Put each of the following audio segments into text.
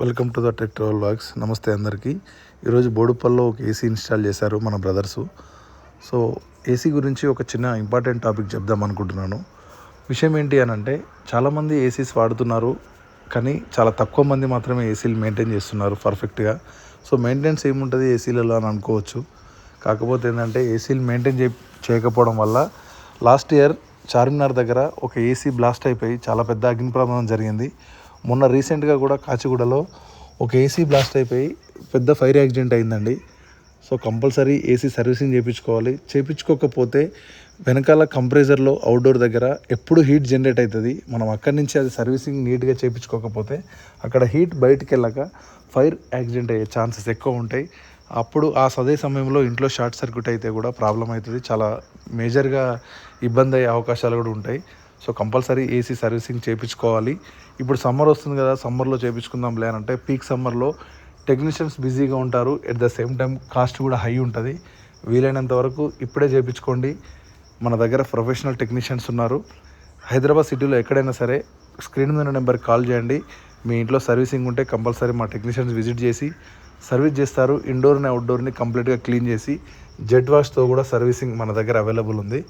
Welcome to the tech travel vlogs. నమస్తే అందరికీ. ఈరోజు బోడుపల్లో ఒక ఏసీ ఇన్స్టాల్ చేశారు మన బ్రదర్సు. సో ఏసీ గురించి ఒక చిన్న ఇంపార్టెంట్ టాపిక్ చెప్దాం అనుకుంటున్నాను. విషయం ఏంటి అని అంటే, చాలామంది ఏసీస్ వాడుతున్నారు, కానీ చాలా తక్కువ మంది మాత్రమే ఏసీలు మెయింటైన్ చేస్తున్నారు పర్ఫెక్ట్గా. సో మెయింటెనెన్స్ ఏముంటుంది ఏసీలలో అని అనుకోవచ్చు. కాకపోతే ఏంటంటే, ఏసీలు మెయింటైన్ చేయకపోవడం వల్ల లాస్ట్ ఇయర్ చార్మినార్ దగ్గర ఒక ఏసీ బ్లాస్ట్ అయిపోయి చాలా పెద్ద అగ్ని ప్రమాదం జరిగింది. మొన్న రీసెంట్గా కూడా కాచిగూడలో ఒక ఏసీ బ్లాస్ట్ అయిపోయి పెద్ద ఫైర్ యాక్సిడెంట్ అయిందండి. సో కంపల్సరీ ఏసీ సర్వీసింగ్ చేయించుకోవాలి. చేయించుకోకపోతే వెనకాల కంప్రెసర్లో అవుట్డోర్ దగ్గర ఎప్పుడు హీట్ జనరేట్ అవుతుంది. మనం అక్కడి నుంచి అది సర్వీసింగ్ నీట్గా చేయించుకోకపోతే అక్కడ హీట్ బయటికి వెళ్ళక ఫైర్ యాక్సిడెంట్ అయ్యే ఛాన్సెస్ ఎక్కువ ఉంటాయి. అప్పుడు అదే సమయంలో ఇంట్లో షార్ట్ సర్క్యూట్ అయితే కూడా ప్రాబ్లం అవుతుంది. చాలా మేజర్గా ఇబ్బంది అయ్యే అవకాశాలు కూడా ఉంటాయి. సో కంపల్సరీ ఏసీ సర్వీసింగ్ చేయించుకోవాలి. ఇప్పుడు సమ్మర్ వస్తుంది కదా, సమ్మర్లో చేయించుకుందాం లేనంటే పీక్ సమ్మర్లో టెక్నీషియన్స్ బిజీగా ఉంటారు. At the same time cost కూడా హై ఉంటుంది. వీలైనంత వరకు ఇప్పుడే చేయించుకోండి. మన దగ్గర ప్రొఫెషనల్ టెక్నీషియన్స్ ఉన్నారు. హైదరాబాద్ సిటీలో ఎక్కడైనా సరే స్క్రీన్ మీద నెంబర్కి కాల్ చేయండి. మీ ఇంట్లో సర్వీసింగ్ ఉంటే కంపల్సరీ మా టెక్నీషియన్స్ విజిట్ చేసి సర్వీస్ చేస్తారు. ఇండోర్ని అవుట్డోర్ని కంప్లీట్గా క్లీన్ చేసి జెట్ వాష్తో కూడా సర్వీసింగ్ మన దగ్గర అవైలబుల్ ఉంది.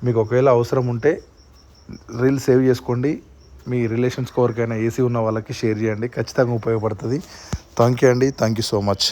మీకు ఒకవేళ అవసరం ఉంటే రీల్ సేవ్ చేసుకోండి. మీ రిలేషన్స్ ఎవరికైనా ఏసీ ఉన్న వాళ్ళకి షేర్ చేయండి. ఖచ్చితంగా ఉపయోగపడుతుంది. థ్యాంక్ యూ అండి. Thank you so much.